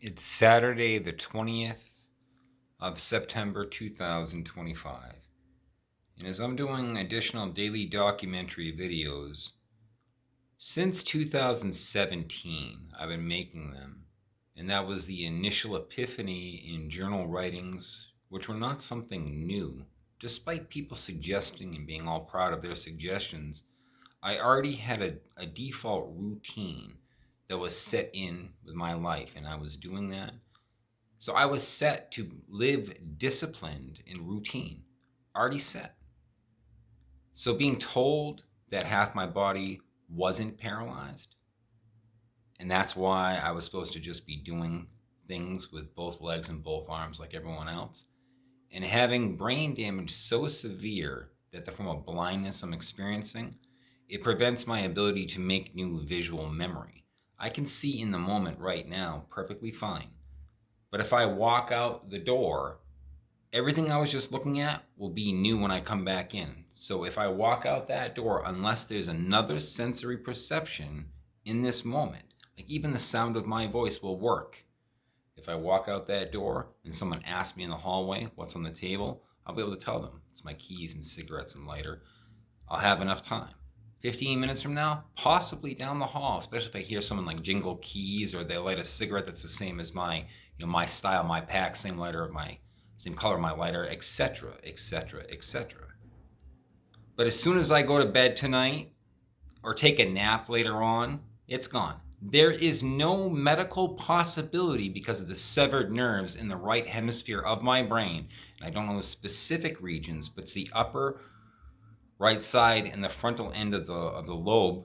It's Saturday, the 20th of September 2025. And as I'm doing additional daily documentary videos, since 2017, I've been making them. And that was the initial epiphany in journal writings, which were not something new. Despite people suggesting and being all proud of their suggestions, I already had a default routine that was set in with my life, and I was doing that. So I was set to live disciplined in routine, already set. So being told that half my body wasn't paralyzed, and that's why I was supposed to just be doing things with both legs and both arms like everyone else, and having brain damage so severe that the form of blindness I'm experiencing, it prevents my ability to make new visual memory. I can see in the moment right now perfectly fine. But if I walk out the door, everything I was just looking at will be new when I come back in. So if I walk out that door, unless there's another sensory perception in this moment, like even the sound of my voice will work. If I walk out that door and someone asks me in the hallway what's on the table, I'll be able to tell them it's my keys and cigarettes and lighter. I'll have enough time. 15 minutes from now, possibly down the hall, especially if I hear someone like jingle keys or they light a cigarette that's the same as my, my style, my pack, same lighter, same color of my lighter, etc., etc., etc. But as soon as I go to bed tonight or take a nap later on, it's gone. There is no medical possibility because of the severed nerves in the right hemisphere of my brain. And I don't know the specific regions, but it's the upper right side and the frontal end of the lobe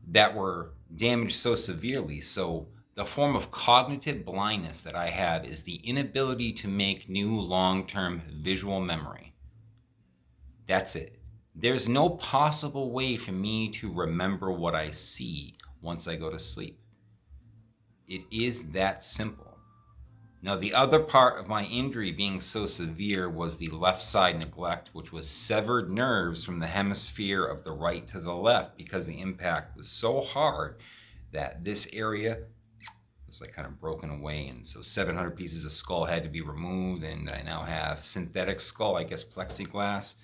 that were damaged so severely. So the form of cognitive blindness that I have is the inability to make new long-term visual memory. That's it. There's no possible way for me to remember what I see once I go to sleep. It is that simple. Now, the other part of my injury being so severe was the left side neglect, which was severed nerves from the hemisphere of the right to the left because the impact was so hard that this area was like kind of broken away. And so 700 pieces of skull had to be removed, and I now have synthetic skull, I guess plexiglass,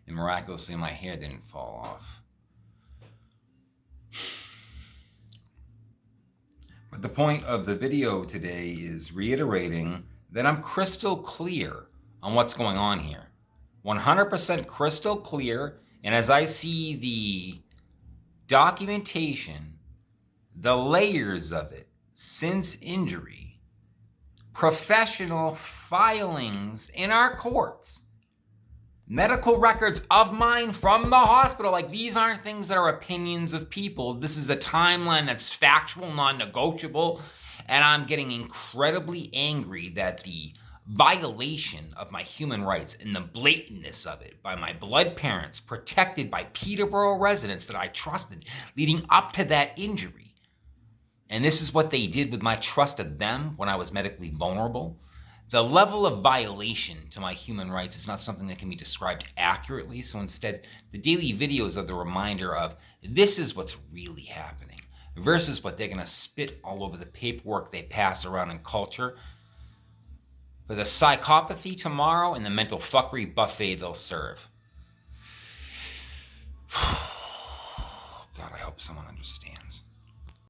and miraculously my hair didn't fall off. But the point of the video today is reiterating that I'm crystal clear on what's going on here. 100% crystal clear, and as I see the documentation, the layers of it since injury, professional filings in our courts, medical records of mine from the hospital. Like, these aren't things that are opinions of people. This is a timeline that's factual, non-negotiable. And I'm getting incredibly angry that the violation of my human rights and the blatantness of it by my blood parents, protected by Peterborough residents that I trusted leading up to that injury. And this is what they did with my trust of them when I was medically vulnerable. The level of violation to my human rights is not something that can be described accurately. So instead, the daily videos are the reminder of this is what's really happening versus what they're going to spit all over the paperwork they pass around in culture for the psychopathy tomorrow and the mental fuckery buffet they'll serve. God, I hope someone understands.